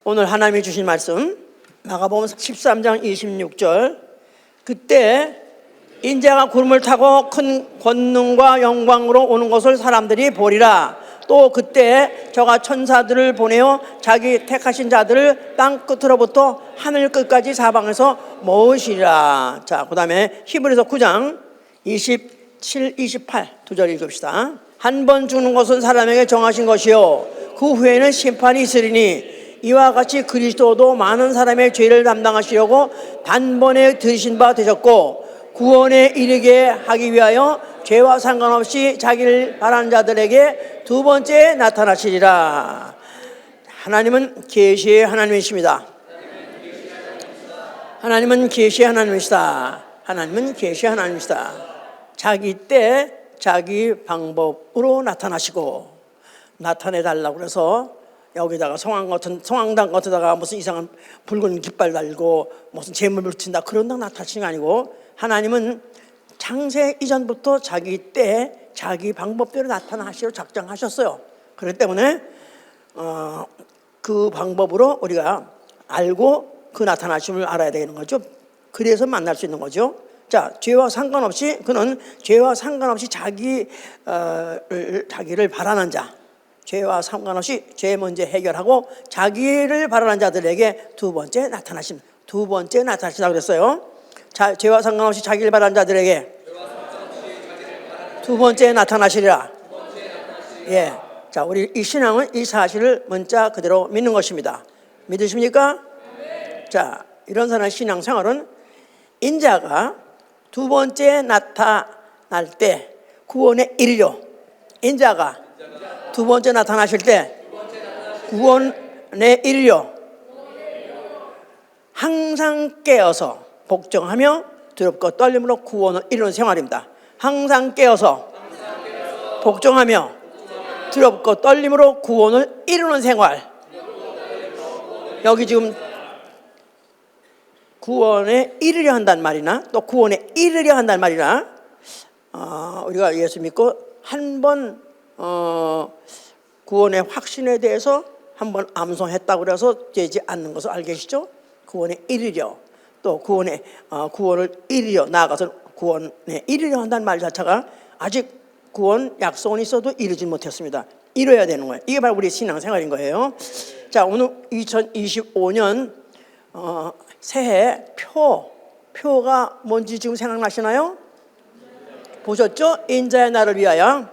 오늘 하나님이 주신 말씀 마가복음 13장 26절. 그때 인자가 구름을 타고 큰 권능과 영광으로 오는 것을 사람들이 보리라. 또 그때 저가 천사들을 보내어 자기 택하신 자들을 땅 끝으로부터 하늘 끝까지 사방에서 모으시리라. 자, 그 다음에 히브리서 9장 27, 28 두 절 읽읍시다. 한 번 죽는 것은 사람에게 정하신 것이요 그 후에는 심판이 있으리니 이와 같이 그리스도도 많은 사람의 죄를 담당하시려고 단번에 들으신 바 되셨고 구원에 이르게 하기 위하여 죄와 상관없이 자기를 바라는 자들에게 두 번째 나타나시리라. 하나님은 계시의 하나님이십니다. 하나님은 계시의 하나님이시다. 하나님은 계시의 하나님이시다. 자기 때 자기 방법으로 나타나시고 나타내달라고 그래서 여기다가 성황당 같은다가 무슨 이상한 붉은 깃발 달고 무슨 재물을 붙인다 그런 데 나타나시는 게 아니고 하나님은 창세 이전부터 자기 때 자기 방법대로 나타나시려 작정하셨어요. 그렇기 때문에 그 방법으로 우리가 알고 그 나타나심을 알아야 되는 거죠. 그래서 만날 수 있는 거죠. 자, 죄와 상관없이 그는 죄와 상관없이 자기를 바라는 자, 죄와 상관없이 죄 문제 해결하고 자기를 바라는 자들에게 두 번째 나타나신다고 그랬어요. 자, 죄와 상관없이 자기를 바라는 자들에게 두 번째 나타나시리라. 예. 자, 우리 이 신앙은 이 사실을 문자 그대로 믿는 것입니다. 믿으십니까? 자, 이런 사람의 신앙생활은 인자가 두 번째 나타날 때 구원에 이르려 인자가 두 번째 나타나실 때 구원에 이르려 항상 깨어서 복종하며 두렵고 떨림으로 구원을 이루는 생활입니다. 항상 깨어서 복종하며 두렵고 떨림으로 구원을 이루는 생활. 여기 지금 구원에 이르려 한다는 말이나 또 구원에 이르려 한다는 말이나 우리가 예수 믿고 한번 구원의 확신에 대해서 한번 암송했다고 그래서 되지 않는 것을 알고 계시죠? 구원에 이르려 또 구원을 이르려 나아가서 구원에 이르려 한다는 말 자체가 아직 구원 약속은 있어도 이루지 못했습니다. 이뤄야 되는 거예요. 이게 바로 우리 신앙생활인 거예요. 자, 오늘 2025년 새해 표가 뭔지 지금 생각나시나요? 보셨죠? 인자의 날을 위하여.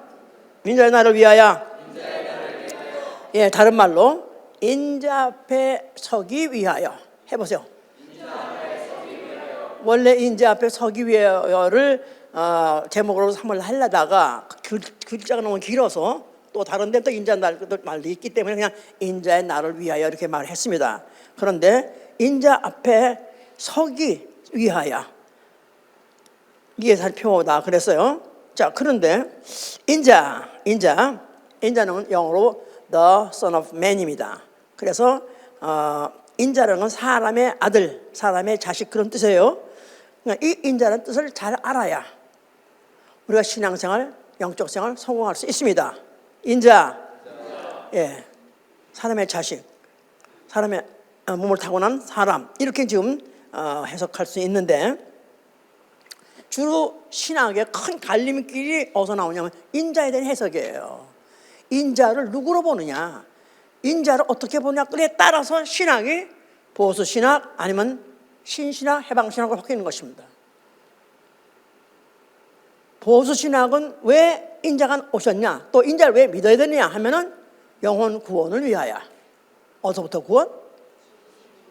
인자의 날을 위하여. 예, 다른 말로 인자 앞에 서기 위하여 해보세요. 원래 인자 앞에 서기 위하여를 제목으로 삼을 하려다가 글자가 너무 길어서 또 다른 데 또 인자 날 말도 있기 때문에 그냥 인자의 날을 위하여 이렇게 말했습니다. 그런데 인자 앞에 서기 위하여 이게 살펴보다 그랬어요. 자, 그런데 인자는 영어로 the son of man입니다. 그래서 인자라는 건 사람의 아들, 사람의 자식 그런 뜻이에요. 그러니까 이 인자라는 뜻을 잘 알아야 우리가 신앙생활, 영적생활 성공할 수 있습니다. 인자, 예, 사람의 자식, 사람의 몸을 타고난 사람 이렇게 지금 해석할 수 있는데 주로 신학의 큰 갈림길이 어디서 나오냐면 인자에 대한 해석이에요. 인자를 누구로 보느냐, 인자를 어떻게 보느냐, 그에 따라서 신학이 보수신학 아니면 신신학, 해방신학으로 바뀌는 것입니다. 보수신학은 왜 인자가 오셨냐, 또 인자를 왜 믿어야 되느냐 하면은 영혼 구원을 위하여. 어디서부터 구원?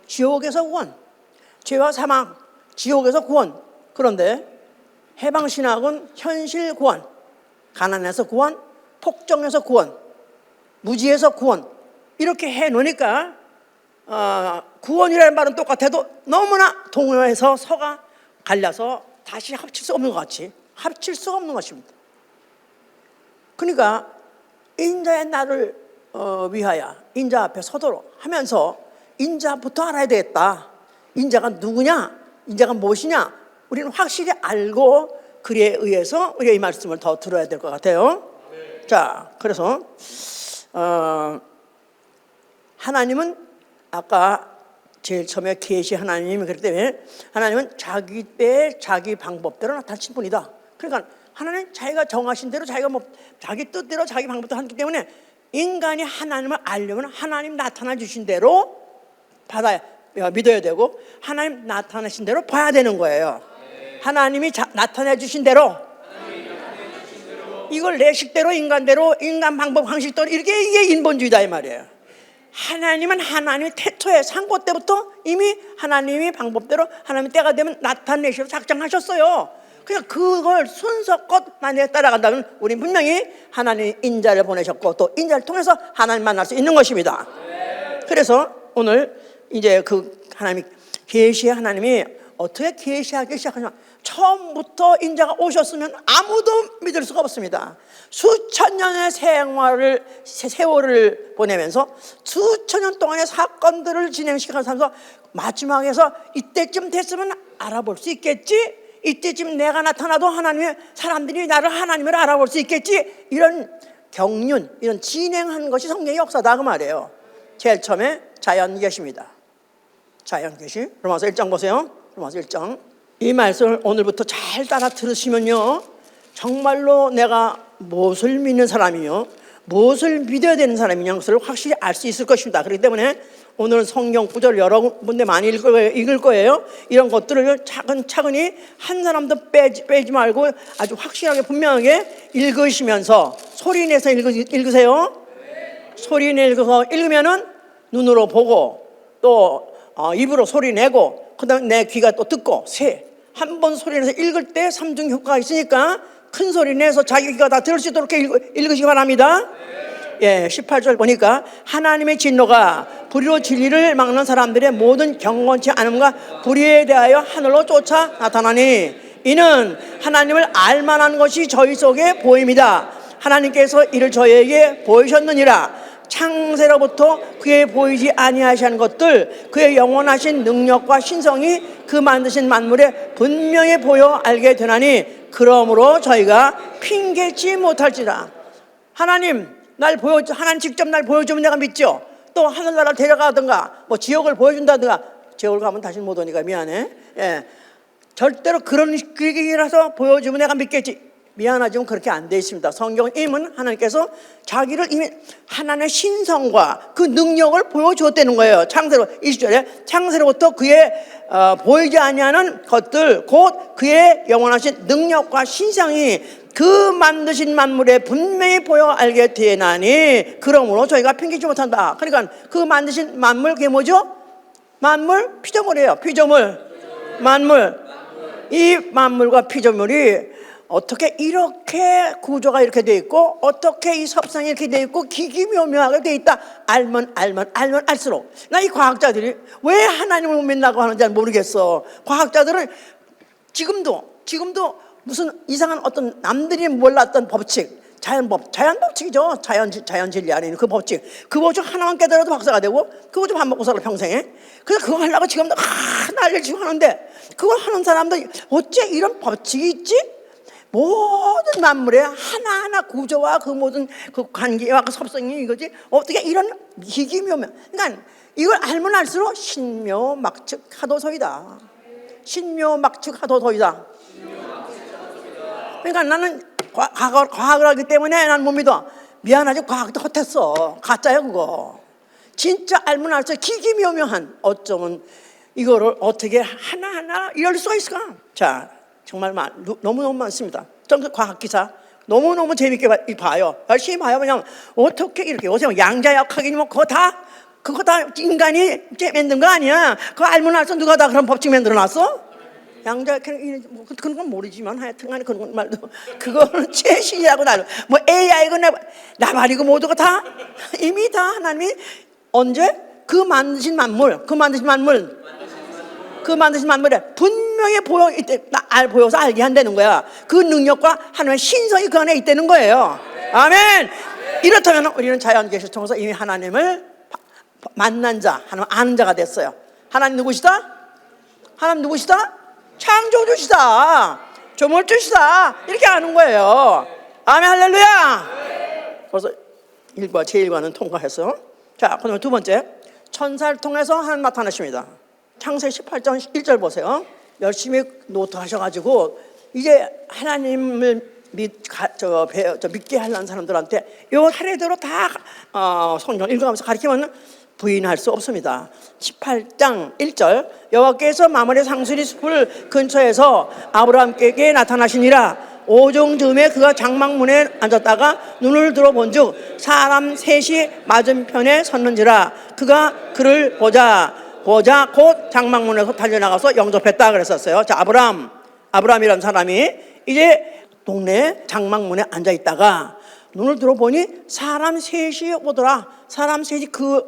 지옥에서 구원. 죄와 사망, 지옥에서 구원. 그런데 해방신학은 현실 구원, 가난에서 구원, 폭정에서 구원, 무지에서 구원 이렇게 해놓으니까 구원이라는 말은 똑같아도 너무나 동요에서 서가 갈려서 다시 합칠 수 없는 것 같이 합칠 수가 없는 것입니다. 그러니까 인자의 날을 위하여 인자 앞에 서도록 하면서 인자부터 알아야 되겠다. 인자가 누구냐, 인자가 무엇이냐 우리는 확실히 알고 그에 의해서 우리가 이 말씀을 더 들어야 될 것 같아요. 자, 그래서 하나님은 아까 제일 처음에 계시 하나님이 그랬기 때문에 하나님은 자기 때 자기 방법대로 나타나신 분이다. 그러니까 하나님 자기가 정하신 대로 자기가 자기 뜻대로 자기 방법대로 하기 때문에 인간이 하나님을 알려면 하나님 나타나 주신 대로 믿어야 되고 하나님 나타나신 대로 봐야 되는 거예요. 하나님이 나타내 주신 대로 이걸 내 식대로 인간대로 인간 방법 방식대로 이게 인본주의다 이 말이에요. 하나님은 하나님의 태초에 상고 때부터 이미 하나님이 방법대로 하나님의 때가 되면 나타내시고 작정하셨어요. 그냥 그걸 순서껏 만약에 따라간다면 우리 분명히 하나님 인자를 보내셨고 또 인자를 통해서 하나님 만날 수 있는 것입니다. 그래서 오늘 이제 그 하나님이 계시의 하나님이 어떻게 계시하기 시작하냐, 처음부터 인자가 오셨으면 아무도 믿을 수가 없습니다. 수천 년의 세월을 보내면서 수천 년 동안의 사건들을 진행시켜가면서 마지막에서 이때쯤 됐으면 알아볼 수 있겠지, 이때쯤 내가 나타나도 사람들이 나를 하나님을 알아볼 수 있겠지, 이런 경륜, 이런 진행한 것이 성경의 역사다 그 말이에요. 제일 처음에 자연계시입니다. 자연계시 로마서 1장 보세요. 로마서 1장. 이 말씀을 오늘부터 잘 따라 들으시면요, 정말로 내가 무엇을 믿는 사람이요, 무엇을 믿어야 되는 사람이냐 것을 확실히 알 수 있을 것입니다. 그렇기 때문에 오늘 성경 구절 여러분들 많이 읽을 거예요. 이런 것들을 차근차근히 한 사람도 빼지 말고 아주 확실하게 분명하게 읽으시면서 소리내서 읽으세요. 소리내서 읽으면은 눈으로 보고 또 입으로 소리내고 그다음에 내 귀가 또 듣고 한 번 소리내서 읽을 때 삼중 효과가 있으니까 큰 소리 내서 자기 귀가 다 들을 수 있도록 읽으시기 바랍니다. 18절 보니까 하나님의 진노가 불의로 진리를 막는 사람들의 모든 경건치 않음과 불의에 대하여 하늘로 쫓아 나타나니 이는 하나님을 알만한 것이 저희 속에 보임이다. 하나님께서 이를 저희에게 보이셨느니라. 창세로부터 그의 보이지 아니하신 것들, 그의 영원하신 능력과 신성이 그 만드신 만물에 분명히 보여 알게 되나니 그러므로 저희가 핑계치 못할지라. 하나님 직접 날 보여주면 내가 믿죠. 또 하늘나라를 데려가든가 지역을 보여준다든가, 지역을 가면 다시 못 오니까 미안해. 절대로 그런 얘기라서 보여주면 내가 믿겠지. 미안하지만 그렇게 안 돼 있습니다. 성경은 이미 하나님께서 자기를 이미 하나님의 신성과 그 능력을 보여주었다는 거예요. 창세로 20절에 창세로부터 그의 보이지 아니하는 것들 곧 그의 영원하신 능력과 신성이 그 만드신 만물에 분명히 보여 알게 되나니 그러므로 저희가 핑계지 못한다. 그러니까 그 만드신 만물, 그게 뭐죠? 만물, 피조물이에요. 피조물, 만물. 이 만물과 피조물이 어떻게 이렇게 구조가 이렇게 돼 있고 어떻게 이 섭상이 이렇게 돼 있고 기기묘묘하게 돼 있다. 알면 알수록 나 이 과학자들이 왜 하나님을 못 믿는다고 하는지 모르겠어. 과학자들은 지금도 무슨 이상한 어떤 남들이 몰랐던 법칙, 자연법칙이죠. 자연진리 안에 있는 그 법칙 하나만 깨달아도 박사가 되고 그거 좀 밥 먹고 살아 평생에. 그래서 그거 하려고 지금도 난리를 치고 하는데, 그걸 하는 사람들 어째 이런 법칙이 있지? 모든 만물의 하나하나 구조와 그 모든 그 관계와 그 섭성이 이거지. 어떻게 이런 기기묘묘. 그러니까 이걸 알면 알수록 신묘막측하도소이다. 신묘막측하도소이다. 그러니까 나는 과학을 하기 때문에 난 못 믿어. 미안하지, 과학도 헛했어. 가짜야 그거. 진짜 알면 알수록 기기묘묘한, 어쩌면 이거를 어떻게 하나하나 이럴 수가 있을까? 자, 정말 너무너무 많습니다. 좀 과학기사 너무너무 재밌게 봐요. 열심히 봐요. 그냥 어떻게 이렇게 요새 양자역학이니 그거 다 인간이 만든 거 아니야. 그거 알면 알수 누가 다 그런 법칙 만들어놨어? 양자역학이 그런 건 모르지만 하여튼간에 그런 말도 그거는 최신이라고 AI고 나발이고 모두가 다 이미 다 하나님이 언제 그 만드신 만물에 분명히 보여서 알게 한다는 거야. 그 능력과 하나님의 신성이 그 안에 있다는 거예요. 아멘. 이렇다면 우리는 자연계시를 통해서 이미 하나님을 만난 자, 하나님 아는 자가 됐어요. 하나님 누구시다? 창조주시다, 조물주시다, 이렇게 아는 거예요. 아멘, 할렐루야. 그래서 제1과는 통과해서, 자, 그러면 두 번째, 천사를 통해서 하나님 나타나십니다. 창세기 18장 1절 보세요. 열심히 노트하셔가지고 이제 하나님을 믿게 하려는 사람들한테 요 사례대로 다 성경 읽어가면서 가르치면 부인할 수 없습니다. 18장 1절 여호와께서 마므레 상수리 숲을 근처에서 아브라함에게 나타나시니라. 오종 즈음에 그가 장막문에 앉았다가 눈을 들어본즉 사람 셋이 맞은편에 섰는지라. 그가 그를 보자 곧 장막문에서 달려나가서 영접했다 그랬었어요. 자, 아브라함이라는 사람이 이제 동네 장막문에 앉아 있다가 눈을 들어보니 사람 셋이 오더라. 사람 셋이 그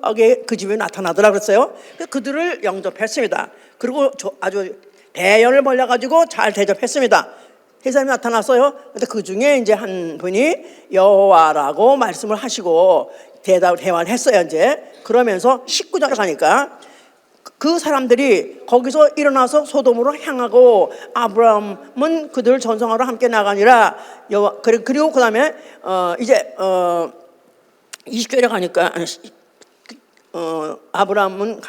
집에 나타나더라 그랬어요. 그들을 영접했습니다. 그리고 아주 대연을 벌려가지고 잘 대접했습니다. 세 사람이 나타났어요. 근데 그 중에 이제 한 분이 여호와라고 말씀을 하시고 대화를 했어요. 이제 그러면서 19절 가니까 그 사람들이 거기서 일어나서 소돔으로 향하고 아브라함은 그들 전성하러 함께 나가니라. 그리고 그 다음에 이제 20절에 가니까 아브라함은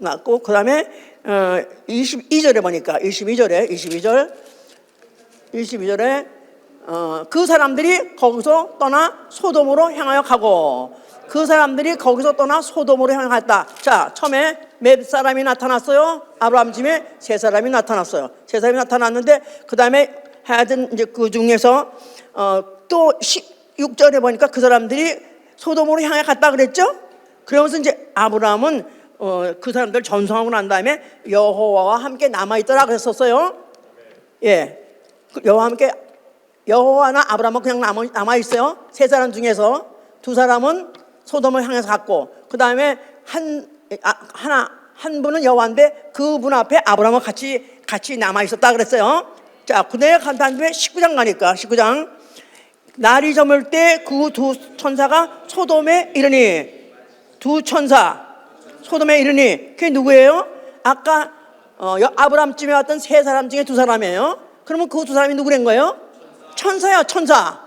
낳고 그 다음에 22절에 보니까 22절에 그 사람들이 거기서 떠나 소돔으로 향하여 가고 그 사람들이 거기서 떠나 소돔으로 향했다. 자, 처음에 몇 사람이 나타났어요? 아브라함 집에 세 사람이 나타났어요. 세 사람이 나타났는데 그 다음에 하여튼 이제 그 중에서 또 16절에 보니까 그 사람들이 소돔으로 향해 갔다 그랬죠? 그러면서 이제 아브라함은 그 사람들 전송하고 난 다음에 여호와와 함께 남아있더라 그랬었어요. 예. 여호와나 아브라함은 그냥 남아있어요. 세 사람 중에서 두 사람은 소돔을 향해서 갔고 그 다음에 한 분은 여호와인데 그분 앞에 아브라함은 같이 남아있었다 그랬어요. 자, 그네 간 다음에 19장 가니까 19장 날이 저물 때 그 두 천사가 소돔에 이르니 두 천사 소돔에 이르니 그게 누구예요? 아까 아브라함쯤에 왔던 세 사람 중에 두 사람이에요. 그러면 그 두 사람이 누구란 거예요? 천사야. 천사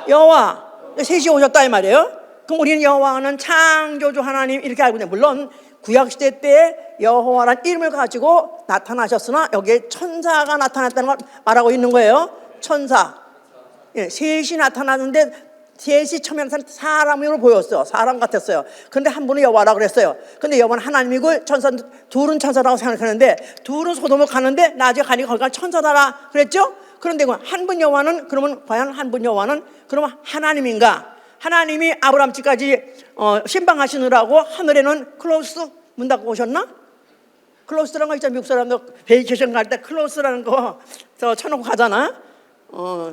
여호와 셋이 오셨다 이 말이에요. 그럼 우리는 여호와는 창조주 하나님 이렇게 알고 있는데 물론 구약시대 때 여호와란 이름을 가지고 나타나셨으나 여기에 천사가 나타났다는 걸 말하고 있는 거예요. 천사. 예, 셋이 나타났는데 셋이 처음에 사람으로 보였어요. 사람 같았어요. 그런데 한 분은 여호와라고 그랬어요. 근데 여호와는 하나님이고 둘은 천사라고 생각하는데 둘은 소돔을 가는데 나중에 가니까 거기가 천사다라 그랬죠? 그런데 한 분 여호와는 그러면 과연 한 분 여호와는 그러면 하나님인가? 하나님이 아브라함 집까지 신방하시느라고 하늘에는 클로스 문 닫고 오셨나? 클로스라는 거 있잖아. 미국 사람들 베이케이션 갈 때 클로스라는 거 쳐놓고 가잖아.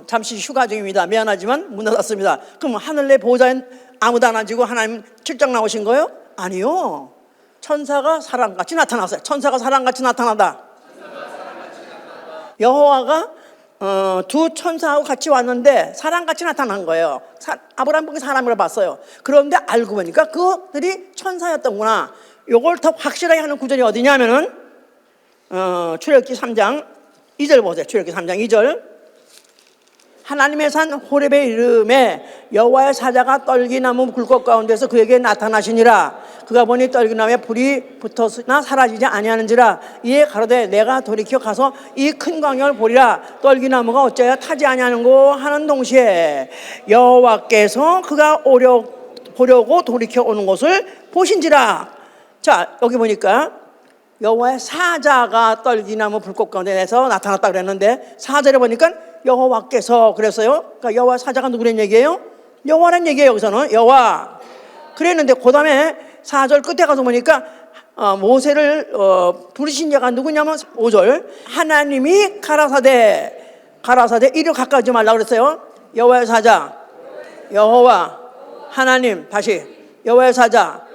잠시 휴가 중입니다. 미안하지만 문 닫았습니다. 그럼 하늘 내 보좌엔 아무도 안 앉고 하나님 출장 나오신 거예요? 아니요. 천사가 사람같이 나타났어요. 천사가 사람같이 나타나다. 여호와가 두 천사하고 같이 왔는데 사람같이 나타난 거예요. 아브라함 보기 사람으로 봤어요. 그런데 알고 보니까 그들이 천사였던구나. 요걸 더 확실하게 하는 구절이 어디냐면은 출애굽기 3장 2절 보세요. 출애굽기 3장 2절 하나님의 산 호렙에 이름에 여호와의 사자가 떨기나무 굴곡 가운데서 그에게 나타나시니라. 그가 보니 떨기나무에 불이 붙었으나 사라지지 아니하는지라. 이에 가로되 내가 돌이켜 가서 이 큰 광야를 보리라. 떨기나무가 어찌하여 타지 아니하는고 하는 동시에 여호와께서 그가 보려고 돌이켜 오는 것을 보신지라. 자, 여기 보니까 여호와의 사자가 떨기나무 불꽃 가운데서 나타났다 그랬는데 4절에 보니까 여호와께서 그랬어요. 그러니까 여호와 사자가 누구란 얘기예요? 여호와란 얘기예요. 여기서는 여호와 그랬는데 그 다음에 4절 끝에 가서 보니까 모세를 부르신 자가 누구냐면 5절 하나님이 가라사대 이리 가까우지 말라 그랬어요. 여호와의 사자 여호와 하나님 다시 여호와의 사자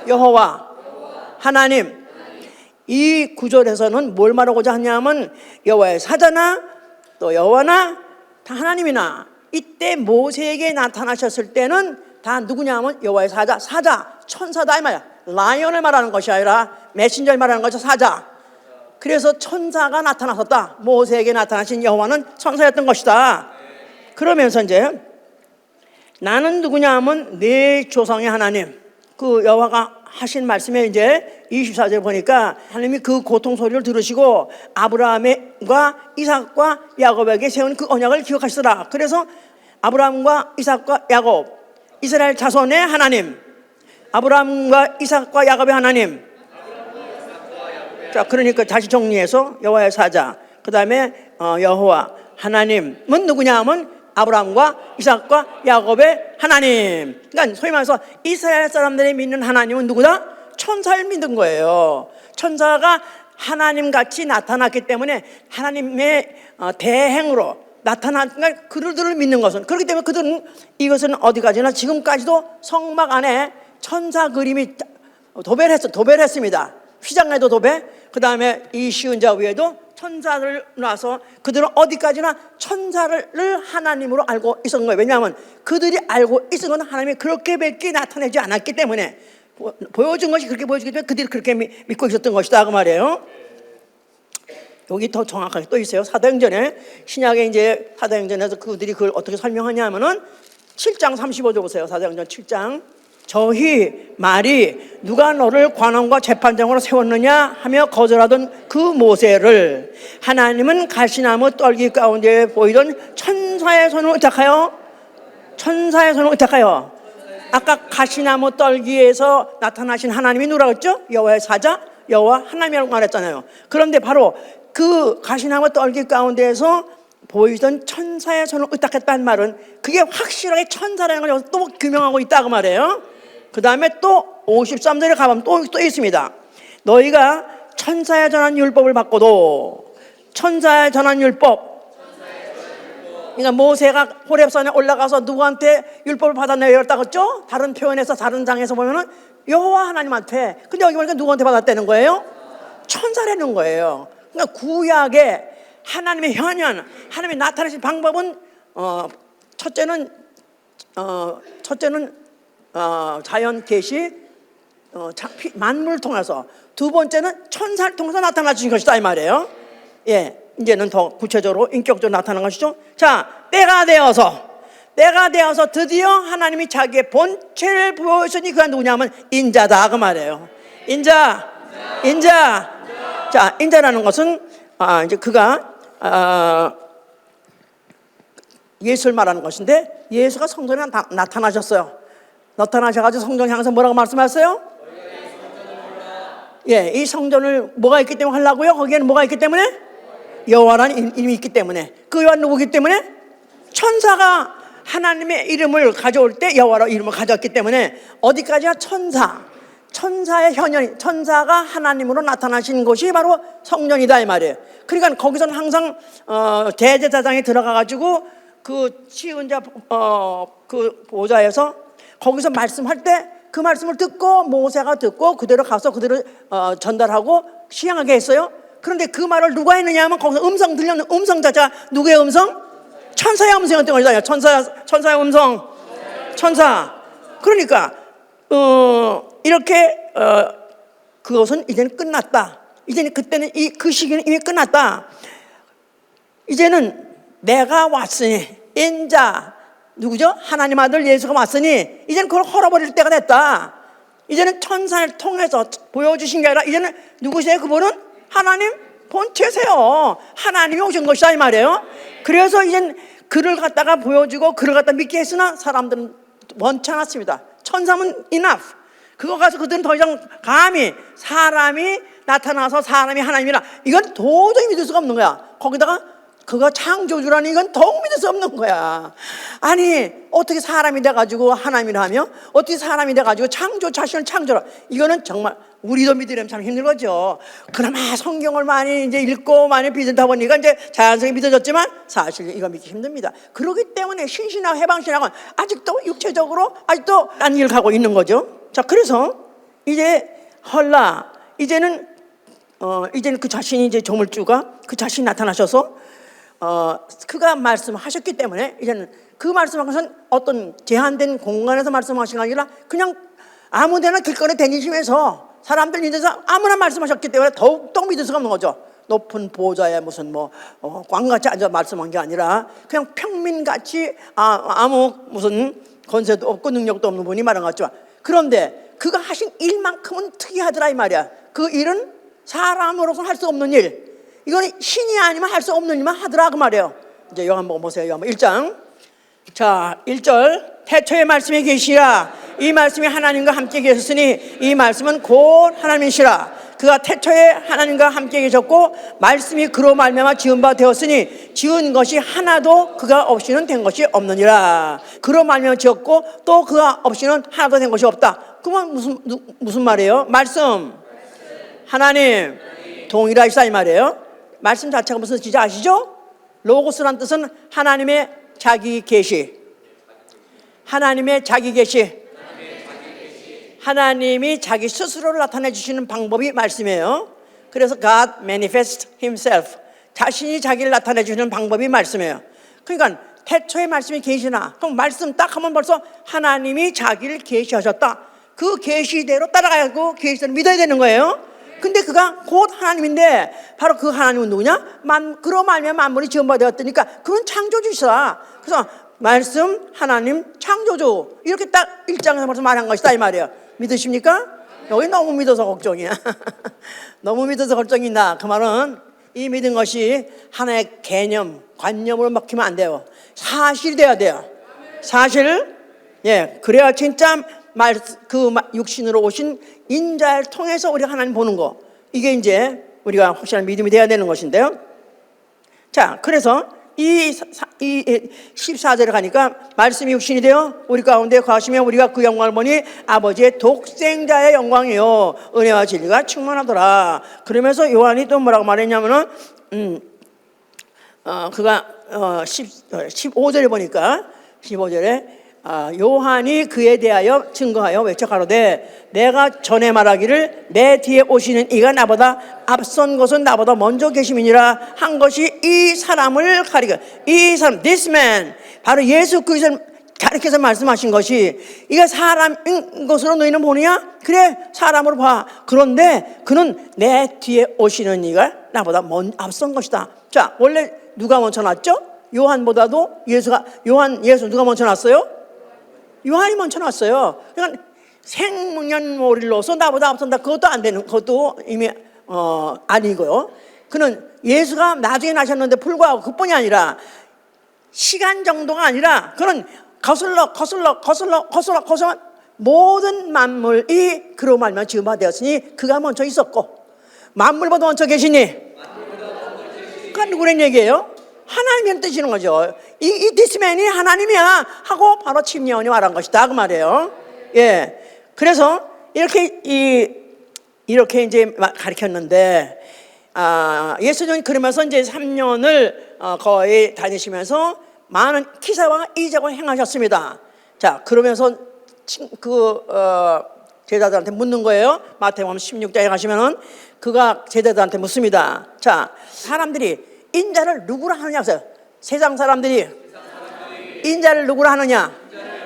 여호와 하나님. 이 구절에서는 뭘 말하고자 하냐면 여호와의 사자나 또 여호와나 다 하나님이나 이때 모세에게 나타나셨을 때는 다 누구냐면 여호와의 사자 천사다 이 말이야. 라이언을 말하는 것이 아니라 메신저를 말하는 것이 사자. 그래서 천사가 나타났었다. 모세에게 나타나신 여호와는 천사였던 것이다. 그러면서 이제 나는 누구냐 하면 내 조상의 하나님 그 여호와가 하신 말씀에 이제 24절 보니까 하나님이 그 고통 소리를 들으시고 아브라함과 이삭과 야곱에게 세운 그 언약을 기억하시더라. 그래서 아브라함과 이삭과 야곱, 이스라엘 자손의 하나님, 아브라함과 이삭과 야곱의 하나님. 자, 그러니까 다시 정리해서 여호와의 사자, 그 다음에 여호와 하나님은 누구냐 하면 아브라함과 이삭과 야곱의 하나님. 그러니까 소위 말해서 이스라엘 사람들이 믿는 하나님은 누구다? 천사를 믿는 거예요. 천사가 하나님같이 나타났기 때문에 하나님의 대행으로 나타나니까 그들을 믿는 것은, 그렇기 때문에 그들은 이것은 어디까지나 지금까지도 성막 안에 천사 그림이 도배했습니다. 휘장에도 도배, 그 다음에 이 시은자 위에도 천사를 놔서 그들은 어디까지나 천사를 하나님으로 알고 있었던 거예요. 왜냐하면 그들이 알고 있었던 건 하나님이 그렇게 뵙게 나타내지 않았기 때문에, 보여준 것이 그렇게 보여주기 때문에 그들이 그렇게 믿고 있었던 것이다 그 말이에요. 여기 더 정확하게 또 있어요. 사도행전에, 신약에 이제 사도행전에서 그들이 그걸 어떻게 설명하냐 하면은 7장 35절 보세요. 사도행전 7장. 저희 말이 누가 너를 관원과 재판장으로 세웠느냐 하며 거절하던 그 모세를 하나님은 가시나무 떨기 가운데 보이던 천사의 손을 의탁하여, 천사의 손을 의탁하여, 아까 가시나무 떨기에서 나타나신 하나님이 누구라고 했죠? 여호와의 사자, 여호와 하나님이라고 말했잖아요. 그런데 바로 그 가시나무 떨기 가운데에서 보이던 천사의 손을 의탁했다는 말은 그게 확실하게 천사라는 걸 여기서 또 규명하고 있다 그 말이에요. 그 다음에 또 53절에 가보면 또 있습니다. 너희가 천사의 전한 율법을 받고도, 천사의 전한 율법, 그러니까 모세가 호렙산에 올라가서 누구한테 율법을 받아내었다고 했죠? 다른 표현에서, 다른 장에서 보면은 여호와 하나님한테. 근데 여기 보니까 누구한테 받았다는 거예요? 천사라는 거예요. 그러니까 구약에 하나님의 현현, 하나님이 나타나신 방법은 첫째는 자연 계시, 만물을 통해서, 두 번째는 천사를 통해서 나타나 주신 것이다 이 말이에요. 예, 이제는 더 구체적으로 인격적으로 나타난 것이죠. 자, 때가 되어서 드디어 하나님이 자기의 본체를 보여주니 그가 누구냐면 인자다 그 말이에요. 인자. 자, 인자라는 것은 이제 그가 예수를 말하는 것인데, 예수가 성전에 나타나셨어요. 나타나셔가지고 성전 향해서 뭐라고 말씀하셨어요? 예, 이 성전을 뭐가 있기 때문에 하려고요? 거기에는 뭐가 있기 때문에? 여호와라는 이름이 있기 때문에. 그 여호와 누구기 때문에? 천사가 하나님의 이름을 가져올 때 여호와로 이름을 가져왔기 때문에 어디까지나 천사의 현현이, 천사가 하나님으로 나타나신 곳이 바로 성전이다 이 말이에요. 그러니까 거기서는 항상 대제사장이 들어가가지고 그 시은자 그 보좌에서 거기서 말씀할 때 그 말씀을 듣고 모세가 듣고 그대로 가서 그대로 전달하고 시행하게 했어요. 그런데 그 말을 누가 했느냐 하면 거기서 음성 들렸는 음성 자체가 누구의 음성? 천사의 음성이었던 거잖아요. 천사의 음성, 천사. 그러니까 이렇게 그것은 이제는 끝났다. 이제는 그때는 그 시기는 이미 끝났다. 이제는 내가 왔으니, 인자 누구죠? 하나님 아들 예수가 왔으니 이제는 그걸 헐어버릴 때가 됐다. 이제는 천사를 통해서 보여주신 게 아니라 이제는 누구세요? 그분은 하나님 본체세요. 하나님이 오신 것이다 이 말이에요. 그래서 이제는 그를 갖다가 보여주고 그를 갖다 믿게 했으나 사람들은 원치 않았습니다. 천사면 enough. 그거 가서 그들은 더 이상 감히 사람이 나타나서 사람이 하나님이라, 이건 도저히 믿을 수가 없는 거야. 거기다가 그가 창조주라니 이건 더욱 믿을 수 없는 거야. 아니 어떻게 사람이 돼가지고 하나님이라 하며, 어떻게 사람이 돼가지고 창조 자신을 창조라, 이거는 정말 우리도 믿으려면 참 힘든 거죠. 그나마 성경을 많이 이제 읽고 많이 믿다 보니까 이제 자연스럽게 믿어졌지만 사실 이거 믿기 힘듭니다. 그렇기 때문에 신신하고 해방신학은 아직도 육체적으로 아직도 딴 일 가고 있는 거죠. 자, 그래서 이제 이제는 그 자신이 이제 조물주가 그 자신이 나타나셔서 그가 말씀하셨기 때문에 이제는 그 말씀한 것은 어떤 제한된 공간에서 말씀하신 게 아니라 그냥 아무데나 길거리에 다니시면서 사람들 믿어서 아무나 말씀하셨기 때문에 더욱더 믿을 수가 없는 거죠. 높은 보좌에 무슨 꽝같이 앉아 말씀한 게 아니라 그냥 평민같이 아무 무슨 권세도 없고 능력도 없는 분이 말한 것 같죠. 그런데 그가 하신 일만큼은 특이하더라 이 말이야. 그 일은 사람으로서는 할 수 없는 일, 이건 신이 아니면 할 수 없는 일만 하더라 그 말이에요. 이제 요한복음 보세요. 요한복음 1장. 자, 1절. 태초에 말씀이 계시라. 이 말씀이 하나님과 함께 계셨으니 이 말씀은 곧 하나님이시라. 그가 태초에 하나님과 함께 계셨고 말씀이 그로 말미암아 지은 바 되었으니 지은 것이 하나도 그가 없이는 된 것이 없느니라. 그로 말미암아 지었고 또 그가 없이는 하나도 된 것이 없다. 그러면 무슨 말이에요? 말씀, 하나님 동일하시다 이 말이에요. 말씀 자체가 무슨 뜻인지 아시죠? 로고스란 뜻은 하나님의 자기 계시, 하나님의 자기 계시, 하나님이 자기 스스로를 나타내 주시는 방법이 말씀이에요. 그래서 God manifests himself, 자신이 자기를 나타내 주시는 방법이 말씀이에요. 그러니까 태초에 말씀이 계시나, 그럼 말씀 딱 하면 벌써 하나님이 자기를 계시하셨다. 그 계시대로 따라가고 계시대로 믿어야 되는 거예요. 근데 그가 곧 하나님인데 바로 그 하나님은 누구냐? 그로 말미암아 만물이 지은 바 되었으니까 그건 창조주시다. 그래서 말씀, 하나님, 창조주, 이렇게 딱 1장에서 벌써 말한 것이다 이 말이에요. 믿으십니까? 여기 너무 믿어서 걱정이야. 너무 믿어서 걱정이다. 그 말은 이 믿은 것이 하나의 개념, 관념으로 먹히면 안 돼요. 사실이 돼야 돼요. 사실. 예, 그래야 진짜 그 육신으로 오신 인자를 통해서 우리가 하나님 보는 거, 이게 이제 우리가 확실한 믿음이 돼야 되는 것인데요. 자, 그래서 이 14절에 가니까 말씀이 육신이 되어 우리 가운데 거하시며 우리가 그 영광을 보니 아버지의 독생자의 영광이요 은혜와 진리가 충만하더라. 그러면서 요한이 또 뭐라고 말했냐면은 그가 15절에 보니까 15절에 요한이 그에 대하여 증거하여 외쳐 가로되 내가 전에 말하기를 내 뒤에 오시는 이가 나보다 앞선 것은 나보다 먼저 계심이니라 한 것이 이 사람을 가리켜. 이 사람, this man, 바로 예수 그리스도를 가리켜서 말씀하신 것이, 이가 사람인 것으로 너희는 보느냐? 그래, 사람으로 봐. 그런데 그는 내 뒤에 오시는 이가 나보다 앞선 것이다. 자, 원래 누가 먼저 났죠? 요한보다도 예수 누가 먼저 났어요? 요한이 먼저 났어요. 그러니까 생년월일로서 나보다 앞선다, 그것도 안 되는, 그것도 이미 아니고요. 그는 예수가 나중에 나셨는데 불구하고 그뿐이 아니라 시간 정도가 아니라 그는 거슬러 모든 만물이 그로 말미암아 지은 바 되었으니 그가 먼저 있었고 만물보다 먼저 계시니, 그러니까 누구란 얘기예요? 하나님이란 뜻이는 거죠. 이 디스맨이 하나님이야 하고 바로 침례원이 말한 것이다 그 말이에요. 예, 그래서 이렇게 이제 가르쳤는데, 예수님이 그러면서 이제 3년을 거의 다니시면서 많은 기사와 이적을 행하셨습니다. 자, 그러면서 제자들한테 묻는 거예요. 마태복음 16장에 가시면은 그가 제자들한테 묻습니다. 자, 사람들이 인자를 누구라 하느냐 하세요. 세상 사람들이 인자를 누구라 하느냐.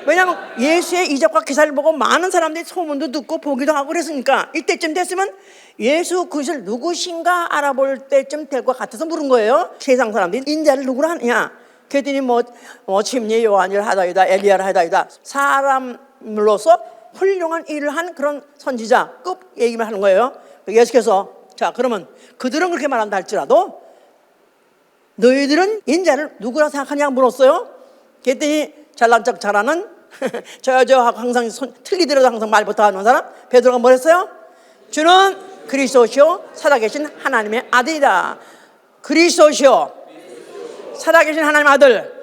왜냐하면 예수의 이적과 기사를 보고 많은 사람들이 소문도 듣고 보기도 하고 그랬으니까 이때쯤 됐으면 예수 그리스도를 누구신가 알아볼 때쯤 될 것 같아서 물은 거예요. 세상 사람들이 인자를 누구라 하느냐. 그랬더니 침례 요한을 하다이다, 엘리야를 하다이다, 사람으로서 훌륭한 일을 한 그런 선지자급 얘기만 하는 거예요. 예수께서 자, 그러면 그들은 그렇게 말한다 할지라도 너희들은 인자를 누구라 생각하냐 물었어요. 그랬더니 잘난 척 잘하는 저 하고 항상 틀리더라도 항상 말부터 하는 사람 베드로가 뭐 했어요? 주는 그리스도시요 살아계신 하나님의 아들이다. 그리스도시요 살아계신 하나님의 아들,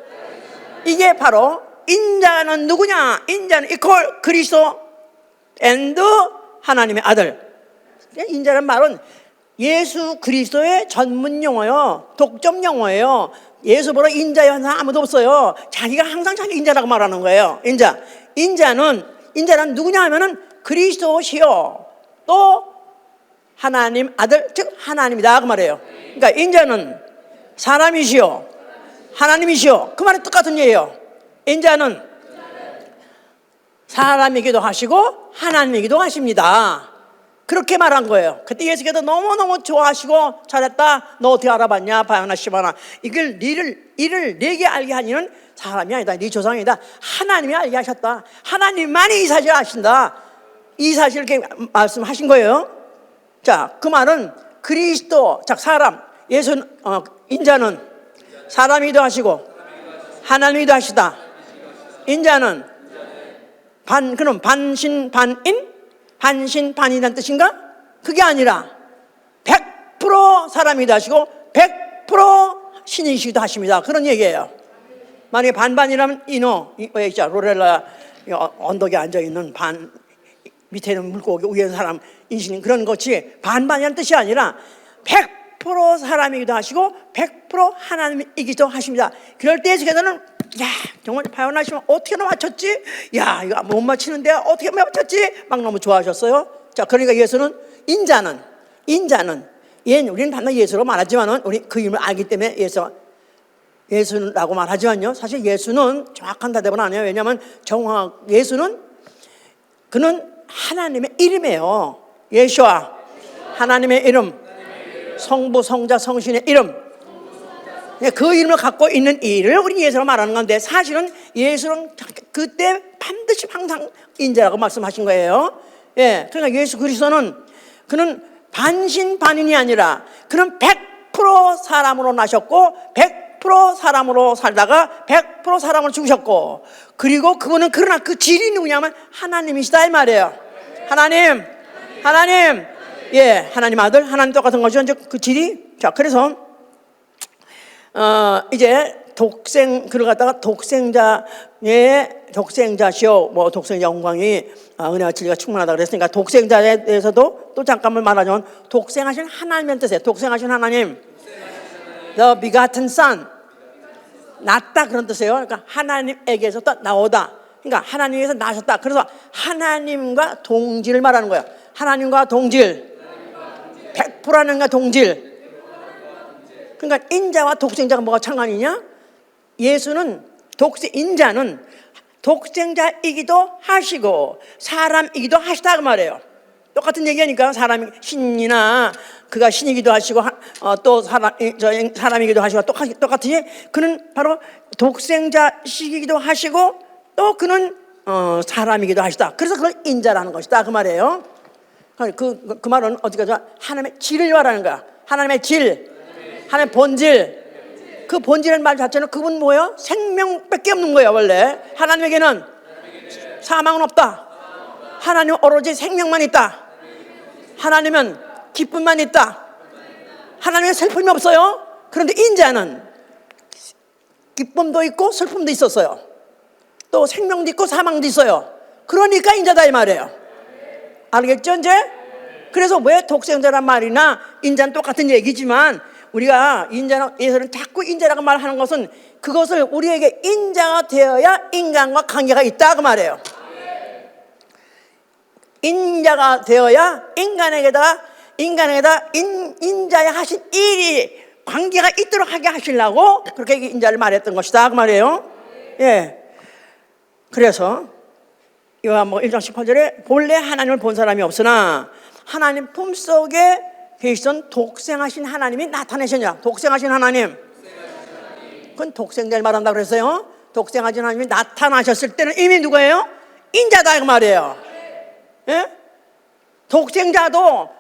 이게 바로 인자는 누구냐? 인자는 이퀄 그리스도 앤드 하나님의 아들. 인자는 말은 예수 그리스도의 전문 용어요. 독점 용어예요. 예수보다 인자의 사람 아무도 없어요. 자기가 항상 자기 인자라고 말하는 거예요. 인자는 누구냐 하면은 그리스도시요 또 하나님 아들, 즉 하나님이다 그 말이에요. 그러니까 인자는 사람이시요 하나님이시요, 그 말은 똑같은 얘기예요. 인자는 사람이기도 하시고 하나님이기도 하십니다. 그렇게 말한 거예요. 그때 예수께서 너무너무 좋아하시고 잘했다, 너 어떻게 알아봤냐, 바야나 시바나, 이를 내게 알게 하니는 사람이 아니다, 네 조상이다, 하나님이 알게 하셨다, 하나님만이 이 사실을 아신다. 이 사실을 이렇게 말씀하신 거예요. 자, 그 말은 그리스도, 자, 사람, 예수, 인자는 사람이기도 하시고 하나님이기도 하시다. 인자는 그럼 반신반인? 반신반인이라는 뜻인가? 그게 아니라 100% 사람이기도 하시고 100% 신이시기도 하십니다. 그런 얘기예요. 만약에 반반이라면 왜 있죠? 로렐라 언덕에 앉아있는 밑에는 물고기, 위에는 사람, 인신 그런 것이 반반이라는 뜻이 아니라 100% 사람이기도 하시고 100% 하나님이기도 하십니다. 그럴 때 예수께서는 야, 정말 발언하시면 어떻게 맞췄지? 야, 이거 못 맞히는데 어떻게 맞췄지? 막 너무 좋아하셨어요. 자, 그러니까 예수는 인자는 우리는 단순히 예수로 말하지만은 우리 그 이름을 알기 때문에 예수라고 말하지만요. 사실 예수는 정확한 대답은 아니에요. 왜냐하면 예수는 그는 하나님의 이름이에요. 예수와 하나님의 이름, 성부, 성자, 성신의 이름. 그 이름을 갖고 있는 이를 우리 예수로 말하는 건데 사실은 예수는 그때 반드시 항상 인자라고 말씀하신 거예요. 예, 그러니까 예수 그리스도는 그는 반신반인이 아니라 그는 100% 사람으로 나셨고 100% 사람으로 살다가 100% 사람으로 죽으셨고 그리고 그분은 그러나 그 질이 누구냐면 하나님이시다 이 말이에요. 하나님, 예, 하나님 아들, 하나님 똑같은 거죠. 이제 그 질이. 자, 그래서 이제 그를 갖다가 독생자시오, 뭐 독생자 영광이 은혜와 진리가 충만하다 그랬으니까 독생자에 대해서도 또 잠깐만 말하자면 독생하신 하나님의 뜻이에요. 독생하신 하나님, the begotten son, 낳다 그런 뜻이에요. 그러니까 하나님에게서 나오다. 그러니까 하나님에게서 나셨다. 그래서 하나님과 동질을 말하는 거예요. 하나님과 동질, 100% 하나님과 동질. 그러니까 인자와 독생자가 뭐가 상관이냐? 인자는 독생자이기도 하시고 사람이기도 하시다 그 말이에요. 똑같은 얘기하니까 사람이 신이나 그가 신이기도 하시고 또 사람이기도 하시고 똑같이 그는 바로 독생자시기도 하시고 또 그는 사람이기도 하시다. 그래서 그걸 인자라는 것이다 그 말이에요. 그 말은 어떻게 하죠? 하나님의 질을 말하는 거야. 하나님의 질, 하나님의 본질. 그 본질이라는 말 자체는 그분 뭐예요? 생명밖에 없는 거예요. 원래 하나님에게는 사망은 없다. 하나님은 오로지 생명만 있다. 하나님은 기쁨만 있다. 하나님은 슬픔이 없어요. 그런데 인자는 기쁨도 있고 슬픔도 있었어요. 또 생명도 있고 사망도 있어요. 그러니까 인자다 이 말이에요. 알겠죠 이제? 그래서 왜 독생자란 말이나 인자는 똑같은 얘기지만 우리가 예수는 자꾸 인자라고 말하는 것은 그것을 우리에게 인자가 되어야 인간과 관계가 있다 그 말이에요. 인자가 되어야 인간에게다 인자의 하신 일이 관계가 있도록 하게 하시려고 그렇게 인자를 말했던 것이다 그 말이에요. 예. 그래서 요한복음 1장 18절에 본래 하나님을 본 사람이 없으나 하나님 품속에 계시던 독생하신 하나님이 나타내셨냐. 독생하신 하나님, 그건 독생자를 말한다고 그랬어요. 독생하신 하나님이 나타나셨을 때는 이미 누구예요? 인자다 그 말이에요. 예? 독생자도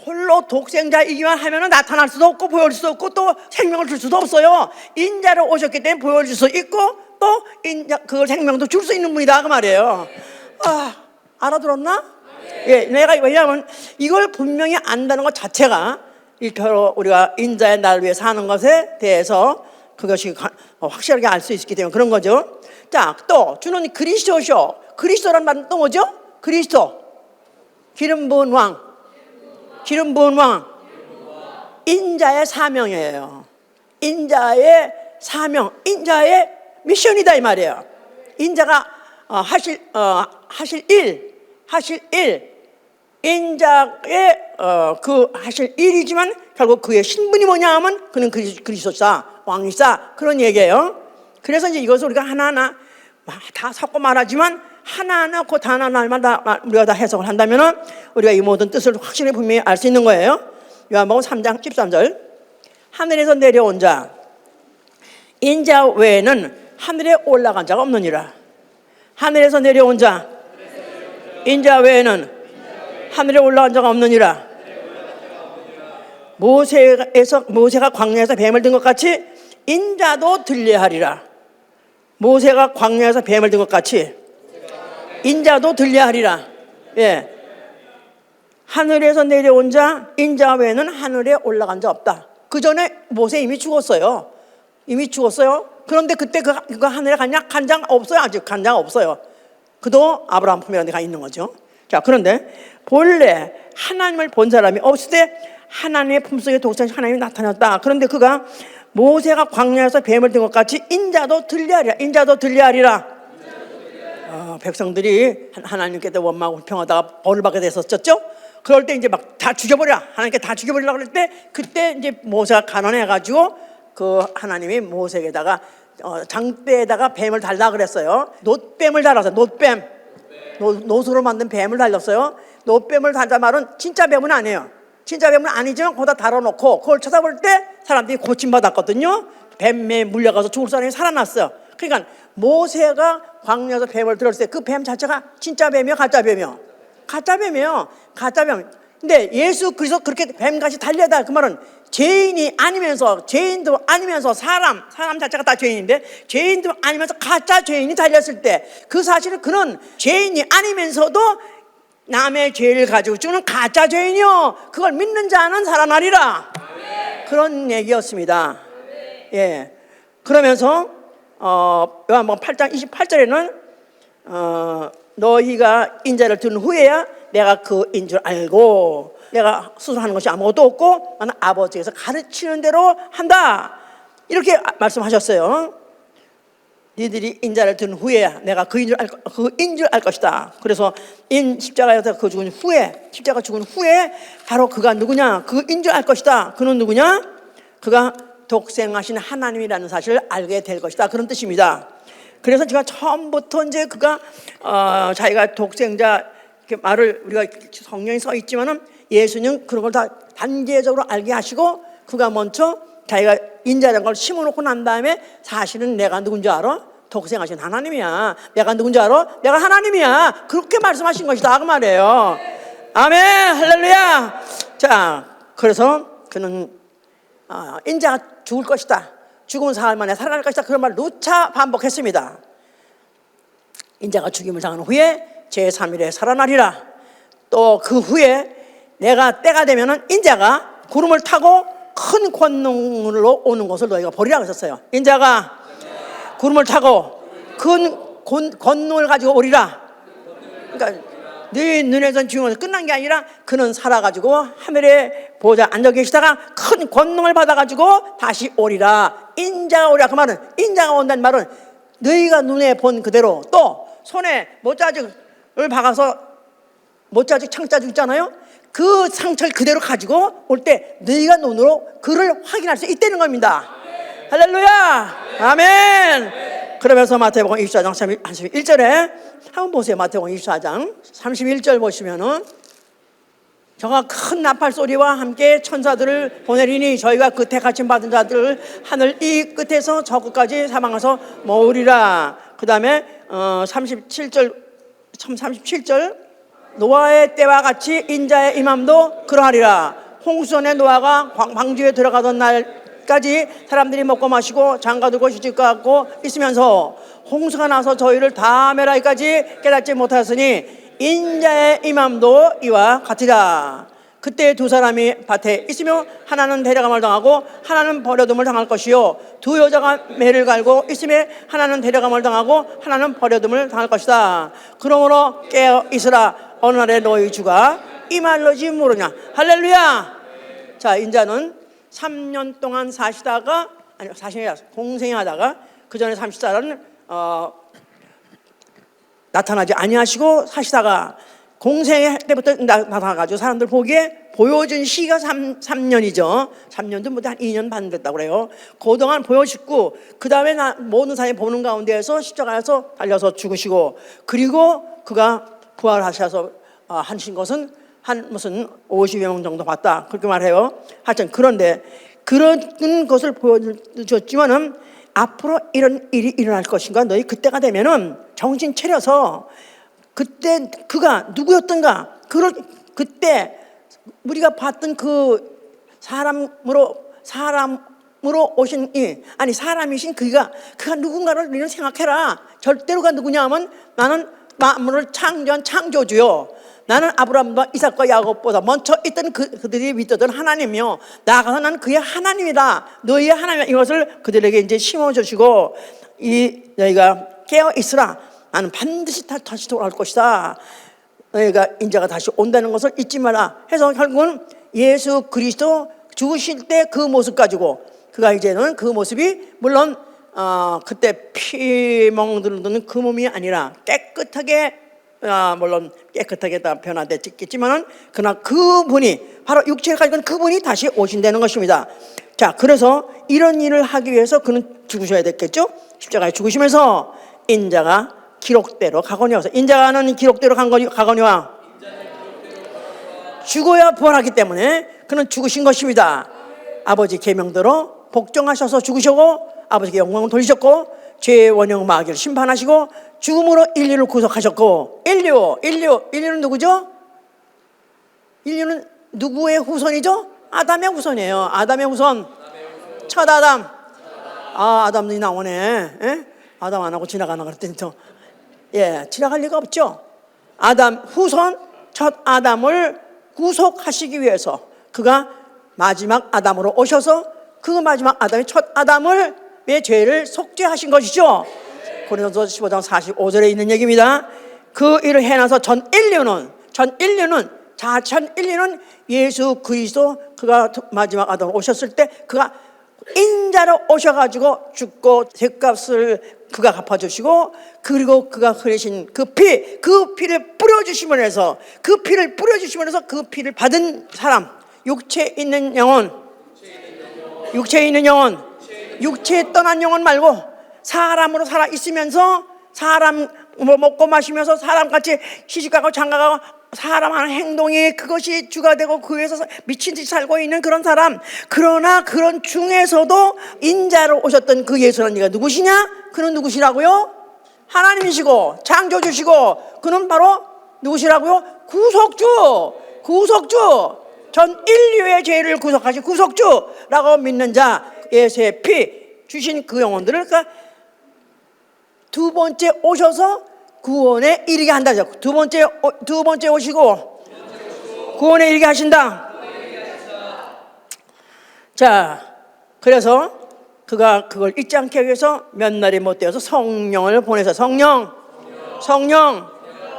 홀로 독생자이기만 하면 나타날 수도 없고 보여줄 수도 없고 또 생명을 줄 수도 없어요. 인자로 오셨기 때문에 보여줄 수 있고 또 그걸 생명도 줄 수 있는 분이다 그 말이에요. 알아들었나? 예, 왜냐하면 이걸 분명히 안다는 것 자체가 일터로 우리가 인자의 날을 위해 사는 것에 대해서 그것이 확실하게 알 수 있기 때문에 그런 거죠. 자, 또 주는 그리스도셔. 그리스도란 말은 또 뭐죠? 그리스도, 기름 부은 왕, 인자의 사명이에요. 인자의 사명, 인자의 미션이다 이 말이에요. 인자가 하실 일, 인자의 그 하실 일이지만 결국 그의 신분이 뭐냐 하면 그는 그리스도사, 왕이사 그런 얘기예요. 그래서 이제 이것을 우리가 하나하나 다 섞고 말하지만 하나하나 그 단 하나마다 우리가 다 해석을 한다면은 우리가 이 모든 뜻을 확실히 분명히 알 수 있는 거예요. 요한복음 3장 13절 하늘에서 내려온 자 인자 외에는 하늘에 올라간 자가 없느니라. 하늘에서 내려온 자 인자 외에는 하늘에 올라간 자가 없느니라. 모세가 광야에서 뱀을 든 것 같이 인자도 들려하리라. 모세가 광야에서 뱀을 든 것 같이 인자도 들려하리라. 예. 하늘에서 내려온 자 인자 외에는 하늘에 올라간 자 없다. 그 전에 모세 이미 죽었어요. 이미 죽었어요. 그런데 그때 그 하늘에 갔냐? 간 자 없어요. 아직 간 자 없어요. 그도 아브라함 품에 가 있는 거죠. 자, 그런데 본래 하나님을 본 사람이 없을 때 하나님의 품속에 독생자 하나님이 나타났다. 그런데 그가 모세가 광야에서 뱀을 든 것 같이 인자도 들려하리라. 인자도 들려하리라. 백성들이 하나님께 원망하고 불평하다가 벌을 받게 됐었죠. 그럴 때 이제 막 다 죽여버려. 하나님께 다 죽여버리려고 그럴 때 그때 이제 모세가 가난해가지고 그 하나님이 모세에다가 장대에다가 뱀을 달라 그랬어요. 놋뱀을 달았어요. 놋으로 만든 뱀을 달렸어요. 놋뱀을 달자 말은 진짜 뱀은 아니에요. 진짜 뱀은 아니지만 거기다 달아놓고 그걸 쳐다볼 때 사람들이 고침받았거든요. 뱀에 물려가서 죽을 사람이 살아났어요. 그러니까 모세가 광야에서 뱀을 들었을 때 그 뱀 자체가 진짜 뱀이요, 가짜 뱀이요? 가짜 뱀이에요. 가짜 뱀. 근데 예수 그리스도 그렇게 뱀같이 달려다 그 말은 죄인도 아니면서 사람 자체가 다 죄인인데 죄인도 아니면서 가짜 죄인이 달렸을 때 그 사실은 그는 죄인이 아니면서도 남의 죄를 가지고 죽는 가짜 죄인이요. 그걸 믿는 자는 살아나리라. 그런 얘기였습니다. 예. 그러면서 요한복음 8장 28절에는 너희가 인자를 든 후에야 내가 그인 줄 알고 내가 스스로 하는 것이 아무것도 없고 나는 아버지께서 가르치는 대로 한다. 이렇게 말씀하셨어요. 니들이 인자를 든 후에야 내가 그인 줄 알 것이다. 그래서 십자가에서 그 죽은 후에 십자가 죽은 후에 바로 그가 누구냐? 그인 줄 알 것이다. 그는 누구냐? 그가 독생하신 하나님이라는 사실을 알게 될 것이다. 그런 뜻입니다. 그래서 제가 처음부터 이제 그가 자기가 독생자 이렇게 말을 우리가 성경에 써 있지만은 예수님 그런 걸 다 단계적으로 알게 하시고 그가 먼저 자기가 인자라는 걸 심어놓고 난 다음에 사실은 내가 누군지 알아? 독생하신 하나님이야. 내가 누군지 알아? 내가 하나님이야. 그렇게 말씀하신 것이다 그 말이에요. 아멘, 할렐루야. 자, 그래서 그는 인자가 죽을 것이다. 죽으면 사흘 만에 살아날 것이다. 그런 말 누차 반복했습니다. 인자가 죽임을 당한 후에 제3일에 살아나리라. 또 그 후에 내가 때가 되면은 인자가 구름을 타고 큰 권능으로 오는 것을 너희가 보리라고 했었어요. 인자가 구름을 타고 큰 권능을 가지고 오리라. 그러니까 네 눈에선 중요해서 끝난 게 아니라 그는 살아가지고 하늘에 보좌 앉아 계시다가 큰 권능을 받아가지고 다시 오리라. 인자가 오리라. 그 말은 인자가 온다는 말은 너희가 눈에 본 그대로 또 손에 못자직을 박아서 못자직 창자직 있잖아요. 그 상처를 그대로 가지고 올 때 너희가 눈으로 그를 확인할 수 있다는 겁니다. 할렐루야. 아멘. 그러면서 마태복음 24장 31절에 한번 보세요. 마태복음 24장 31절 보시면은 저가 큰 나팔 소리와 함께 천사들을 보내리니 저희가 그 택하심 받은 자들을 하늘 이 끝에서 저 끝까지 사망해서 모으리라. 그 다음에 37절 노아의 때와 같이 인자의 임함도 그러하리라. 홍수전에 노아가 방주에 들어가던 날까지 사람들이 먹고 마시고 장가들고 시집가고 있으면서 홍수가 나서 저희를 다 멸하기까지 깨닫지 못하였으니 인자의 임함도 이와 같으리라. 그때 두 사람이 밭에 있으며 하나는 데려감을 당하고 하나는 버려둠을 당할 것이요 두 여자가 매를 갈고 있음에 하나는 데려감을 당하고 하나는 버려둠을 당할 것이다. 그러므로 깨어 있으라. 어느 날에 너희 주가 임할런지 모르냐. 할렐루야. 자, 인자는 3년 동안 사시다가 아니 사시냐 공생하다가 그 전에 30살은 나타나지 아니하시고 사시다가 공생의 때부터 나타나가지고 사람들 보기에 보여준 시기가 3년이죠. 3년도 뭐 한 2년 반 됐다고 그래요. 그동안 보여주고 그 다음에 모든 사람이 보는 가운데에서 십자가에서 달려서 죽으시고 그리고 그가 부활하셔서 하신 것은 한 무슨 50여 명 정도 봤다 그렇게 말해요. 하여튼 그런데 그런 것을 보여줬지만은 앞으로 이런 일이 일어날 것인가 너희 그때가 되면은 정신 차려서 그때 그가 누구였던가? 그때 우리가 봤던 그 사람으로 오신 사람이신 그가 누군가를 우리는 생각해라. 절대로 그가 누구냐 하면 나는 만물을 창조한 창조주요. 나는 아브라함과 이삭과 야곱보다 먼저 있던 그들이 믿었던 하나님이요. 나아가서 나는 그의 하나님이다. 너희의 하나님, 이것을 그들에게 이제 심어주시고, 너희가 깨어 있으라. 나는 반드시 다시 돌아올 것이다. 너희가 인자가 다시 온다는 것을 잊지 마라. 해서 결국은 예수 그리스도 죽으실 때 그 모습 가지고 그가 이제는 그 모습이 물론 그때 피 멍들던 그 몸이 아니라 깨끗하게 물론 깨끗하게 다 변화됐겠지만은 그러나 그분이 바로 육체를 가지고 있는 그분이 다시 오신다는 것입니다. 자, 그래서 이런 일을 하기 위해서 그는 죽으셔야 됐겠죠. 십자가에 죽으시면서 인자가 기록대로 가거니와, 인자는 기록대로 가거니와 죽어야 부활하기 때문에 그는 죽으신 것입니다. 아버지 계명대로 복종하셔서 죽으시고 아버지께 영광을 돌리셨고 죄의 원형 마귀를 심판하시고 죽음으로 인류를 구속하셨고, 인류는 누구죠? 인류는 누구의 후손이죠? 아담의 후손이에요. 아담의 후손, 첫 아담. 아담이 나오네. 에? 아담 안 하고 지나가나 그랬더니 지나갈 리가 없죠. 아담 후손 첫 아담을 구속하시기 위해서 그가 마지막 아담으로 오셔서 그 마지막 아담이 첫 아담의 죄를 속죄하신 것이죠. 고린도서 15장 45절에 있는 얘기입니다. 그 일을 해놔서 전 인류는 예수 그리스도 그가 마지막 아담으로 오셨을 때 그가 인자로 오셔가지고 죽고 죗값을 그가 갚아주시고, 그리고 그가 흘리신 그 피를 뿌려주심을 해서 그 피를 받은 사람, 육체에 있는 영혼, 육체에 떠난 영혼 말고 사람으로 살아 있으면서 사람 먹고 마시면서 사람같이 시집가고 장가가고 사람 하는 행동이 그것이 주가 되고 그 위해서 미친 듯이 살고 있는 그런 사람. 그러나 그런 중에서도 인자로 오셨던 그 예수라는 이가 누구시냐? 그는 누구시라고요? 하나님이시고 창조주시고, 그는 바로 누구시라고요? 구속주. 전 인류의 죄를 구속하신 구속주라고 믿는 자, 예수의 피 주신 그 영혼들을 두 번째 오셔서 구원에 이르게 한다. 두 번째 오시고 구원에 이르게 하신다. 자, 그래서 그가 그걸 잊지 않게 하기 위해서 몇 날이 못 되어서 성령을 보내서 성령.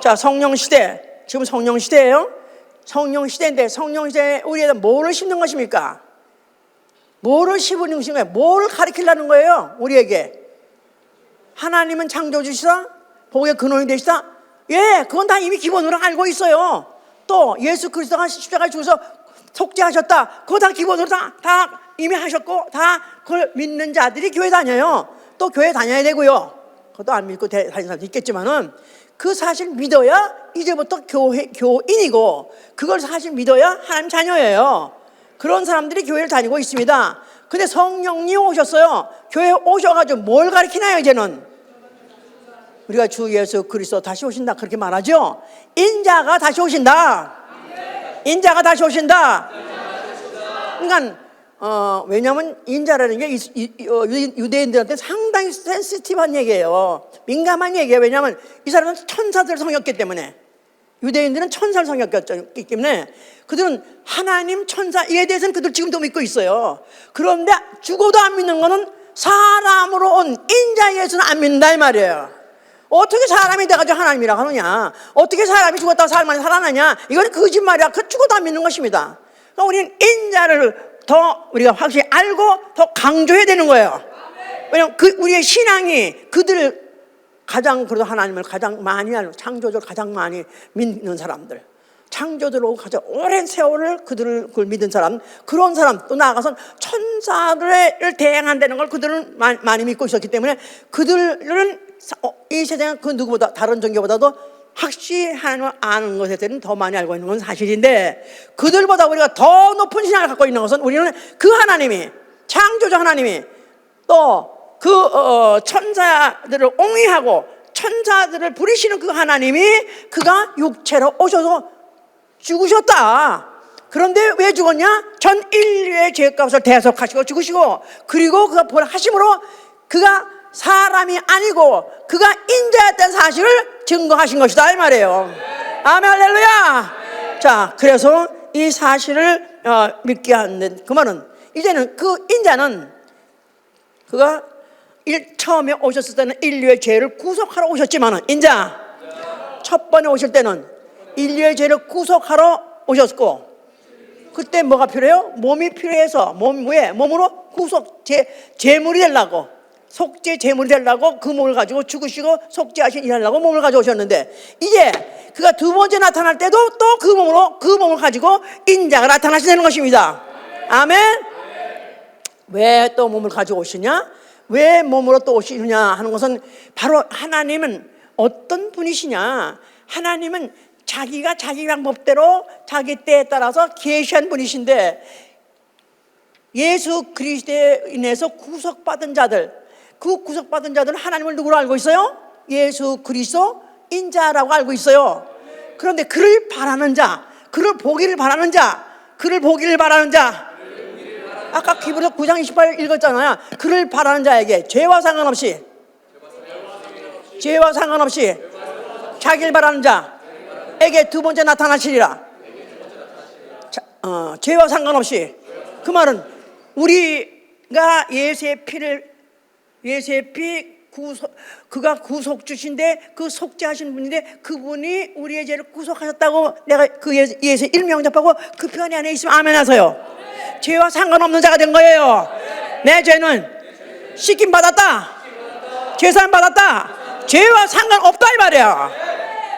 자, 성령 시대. 지금 성령 시대예요. 성령 시대인데 성령 시대에 우리에게 뭐를 심는 것입니까? 뭐를 심는 것인가요? 뭐를 가르치려는 거예요? 우리에게 하나님은 창조주시다, 복의 근원이 되시다. 그건 다 이미 기본으로 알고 있어요. 또 예수 그리스도가 십자가에 죽어서 속죄하셨다, 그거 다 기본으로 다 이미 하셨고, 다 그걸 믿는 자들이 교회 다녀요. 또 교회 다녀야 되고요. 그것도 안 믿고 다니는 사람도 있겠지만은 그 사실 믿어야 이제부터 교인이고, 그걸 사실 믿어야 하나님 자녀예요. 그런 사람들이 교회를 다니고 있습니다. 근데 성령님이 오셨어요. 교회에 오셔가지고 뭘 가르치나요? 이제는 우리가 주 예수 그리스도 다시 오신다 그렇게 말하죠. 인자가 다시 오신다. 그러니까 왜냐하면 인자라는 게 유대인들한테 상당히 센시티브한 얘기예요. 민감한 얘기예요. 왜냐하면 이 사람은 천사들 성였기 때문에, 유대인들은 천사를 성였기 때문에 그들은 하나님 천사에 대해서는 그들 지금도 믿고 있어요. 그런데 죽어도 안 믿는 거는 사람으로 온 인자 예수는 안 믿는다 이 말이에요. 어떻게 사람이 돼가지고 하나님이라고 하느냐, 어떻게 사람이 죽었다가 사람만이 살아나냐, 이건 거짓말이야. 그 죽어도 안 믿는 것입니다. 그러니까 우리는 인자를 더 우리가 확실히 알고 더 강조해야 되는 거예요. 왜냐하면 우리의 신앙이 그들을 그래도 하나님을 가장 많이 알고 창조주를 가장 많이 믿는 사람들, 창조주로 가장 오랜 세월을 그걸 믿은 사람, 그런 사람, 또 나아가서 천사들을 대행한다는 걸 그들은 많이 믿고 있었기 때문에 그들은 이 세상에 그 누구보다 다른 종교보다도 확실히 하나님을 아는 것에 대해서는 더 많이 알고 있는 건 사실인데, 그들보다 우리가 더 높은 신앙을 갖고 있는 것은 우리는 그 하나님이, 창조주 하나님이 또 그 천사들을 옹이하고 천사들을 부리시는 그 하나님이 그가 육체로 오셔서 죽으셨다. 그런데 왜 죽었냐? 전 인류의 죄값을 대속하시고 죽으시고, 그리고 그가 부활하심으로 그가 사람이 아니고 그가 인자였다는 사실을 증거하신 것이다 이 말이에요. 아멘 할렐루야. 자, 그래서 이 사실을 믿게 하는 그 말은, 이제는 그 인자는 그가 처음에 오셨을 때는 인류의 죄를 구속하러 오셨지만은, 인자 첫 번에 오실 때는 인류의 죄를 구속하러 오셨고, 그때 뭐가 필요해요? 몸이 필요해서 몸으로 구속 제물이 되려고, 속죄 제물이 되려고 그 몸을 가지고 죽으시고 속죄하신 일하려고 몸을 가져오셨는데, 이제 그가 두 번째 나타날 때도 또 그 몸을 가지고 인자가 나타나시는 것입니다. 아멘. 왜 또 몸을 가지고 오시냐? 왜 몸으로 또 오시느냐 하는 것은, 바로 하나님은 어떤 분이시냐? 하나님은 자기가 자기 방법대로 자기 때에 따라서 계시한 분이신데, 예수 그리스도에 인해서 구속받은 자들, 그 구속받은 자들은 하나님을 누구로 알고 있어요? 예수 그리스도 인자라고 알고 있어요. 그런데 그를 바라는 자, 그를 보기를 바라는 자, 그를 보기를 바라는 자, 아까 히브리서 9장 28절 읽었잖아요. 그를 바라는 자에게 죄와 상관없이 자기를 바라는 자에게 두 번째 나타나시리라. 죄와 상관없이, 그 말은 우리가 예수의 피 그가 구속 주신데, 그 속죄하신 분인데, 그분이 우리의 죄를 구속하셨다고 내가 그 예수 일명 접하고 그 편이 안에 있으면 아멘 하세요. 죄와 상관없는 자가 된 거예요. 내 죄는 씻김 받았다, 제사함 받았다, 죄와 상관없다 이 말이야.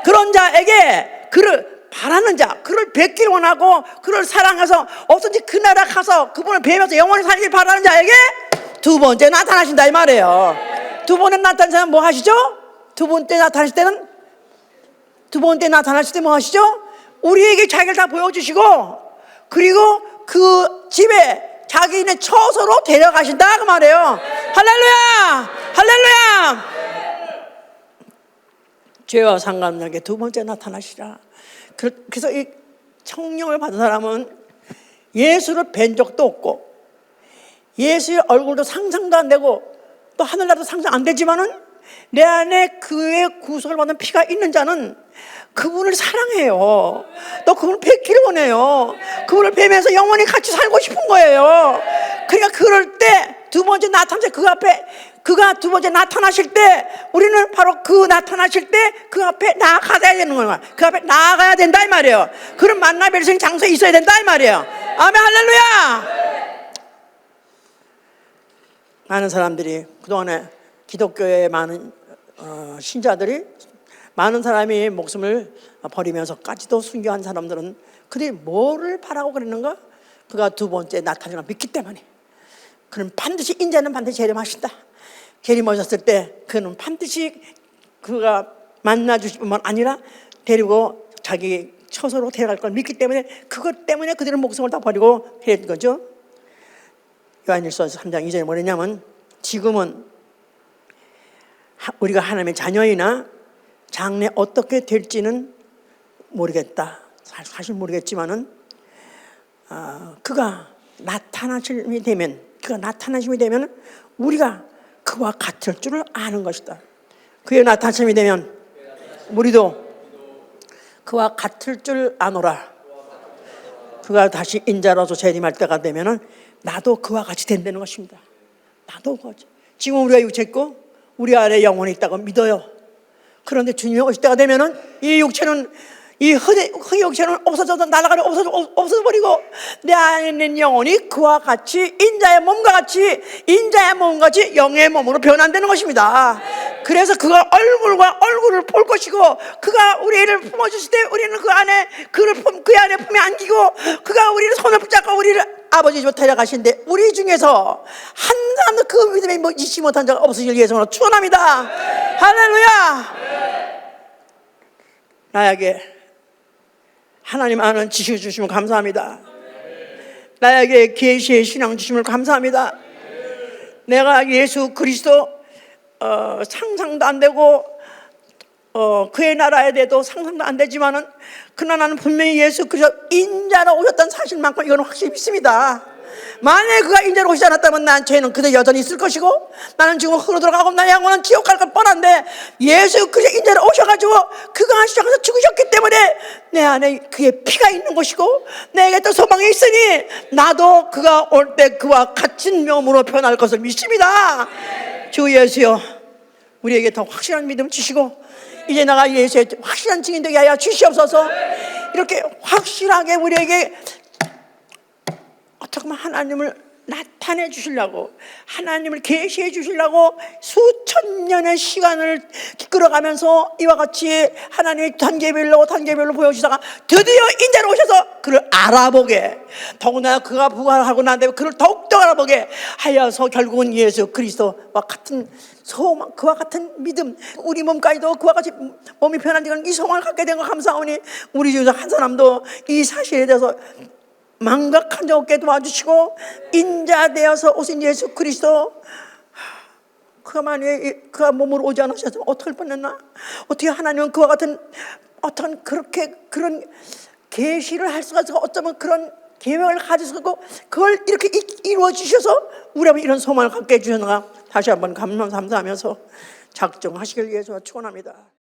그런 자에게 그를 바라는 자, 그를 뵙길 원하고 그를 사랑해서 어떤지 그 나라 가서 그분을 뵈면서 영원히 살길 바라는 자에게 두 번째 나타나신다 이 말이에요. 두 번째 나타나시면 뭐 하시죠? 두 번째 나타나실 때 뭐 하시죠? 우리에게 자기를 다 보여주시고, 그리고 그 집에 자기네 처소로 데려가신다 그 말이에요. 할렐루야, 할렐루야. 죄와 상관없게 두 번째 나타나시라. 그래서 이 성령을 받은 사람은 예수를 뵌 적도 없고, 예수의 얼굴도 상상도 안 되고, 또 하늘나라도 상상 안 되지만은, 내 안에 그의 구속을 받는 피가 있는 자는 그분을 사랑해요. 또 그분을 뵙기를 원해요. 그분을 뵈면서 영원히 같이 살고 싶은 거예요. 그러니까 그럴 때 두 번째 나타날 때, 그가 두 번째 나타나실 때, 우리는 바로 그 나타나실 때 그 앞에 나아가야 되는 거야. 그 앞에 나아가야 된다 이 말이에요. 그런 만나 뵐 수 있는 장소에 있어야 된다 이 말이에요. 아멘 할렐루야. 많은 사람들이 그동안에 기독교의 많은 신자들이, 많은 사람이 목숨을 버리면서까지도 순교한 사람들은 그들이 뭐를 바라고 그랬는가? 그가 두 번째 나타나는 걸 믿기 때문에. 그는 반드시, 인자는 반드시 재림하신다. 재림하셨을 때 그는 반드시 그가 만나주실 뿐만 아니라 데리고 자기 처소로 데려갈 걸 믿기 때문에, 그것 때문에 그들은 목숨을 다 버리고 했던 거죠. 요한일서 3장 2절에 뭐냐면, 지금은 우리가 하나님의 자녀이나 장래 어떻게 될지는 모르겠다. 사실 모르겠지만은 그가 나타나심이 되면 우리가 그와 같을 줄을 아는 것이다. 그의 나타나심이 되면 우리도 그와 같을 줄 아노라. 그가 다시 인자로서 재림할 때가 되면은 나도 그와 같이 된다는 것입니다. 나도 그거지. 지금 우리가 육체 있고 우리 안에 영혼이 있다고 믿어요. 그런데 주님이 오실 때가 되면은 이 육체는, 이 흑육체는 없어져서 날아가려 없어져버리고, 내 안에 있는 영혼이 그와 같이 인자의 몸과 같이 영의 몸으로 변환되는 것입니다. 그래서 그가 얼굴과 얼굴을 볼 것이고, 그가 우리를 품어주실 때 우리는 그 안에 그 안에 품에 안기고, 그가 우리를 손을 붙잡고 우리를 아버지 집으로 데려가시는데, 우리 중에서 한 사람도 그 믿음에 잊지 못한 자가 없으실 예수로 축원합니다. 할렐루야. 나에게 하나님 아는 지식을 주시면 감사합니다. 나에게 계시의 신앙 주심을 감사합니다. 내가 예수 그리스도 상상도 안 되고 그의 나라에 대해도 상상도 안 되지만은 그러나 나는 분명히 예수 그리스도 인자로 오셨다는 사실만큼 이건 확실히 믿습니다. 만약에 그가 인자로 오시지 않았다면 난 죄는 그대로 여전히 있을 것이고 나는 지금 흙으로 들어가고 나의 영혼은 지옥 갈 것 뻔한데, 예수 그리스도 인자로 오셔가지고 그가 십자가에서 죽으셨기 때문에 내 안에 그의 피가 있는 것이고 내게 또 소망이 있으니 나도 그가 올 때 그와 같은 몸으로 변할 것을 믿습니다. 주 예수여, 우리에게 더 확실한 믿음 주시고 이제 나가 예수의 확실한 증인 되게 하여 주시옵소서. 이렇게 확실하게 우리에게 어떻게 보면 하나님을 나타내 주시려고, 하나님을 계시해 주시려고 수천 년의 시간을 끌어가면서 이와 같이 하나님의 단계별로 보여주시다가 드디어 인자로 오셔서 그를 알아보게, 더구나 그가 부활하고 난 다음에 그를 더욱더 알아보게 하여서 결국은 예수 그리스도와 같은 소망, 그와 같은 믿음, 우리 몸까지도 그와 같이 몸이 변한 이 소망을 갖게 된 거 감사하오니 우리 중에서 한 사람도 이 사실에 대해서 망각한 적 없게 도와주시고 인자되어서 오신 예수 그리스도, 그가 만약에 그가 몸으로 오지 않으셨으면 어떻게 할 뻔했나? 어떻게 하나님은 그와 같은 어떤 그런 계시를 할 수가 있어? 어쩌면 그런 계획을 가지고 그걸 이렇게 이루어 주셔서 우리가 이런 소망을 갖게 해주셨는가? 다시 한번 감사하면서 작정하시길 위해서 축원합니다.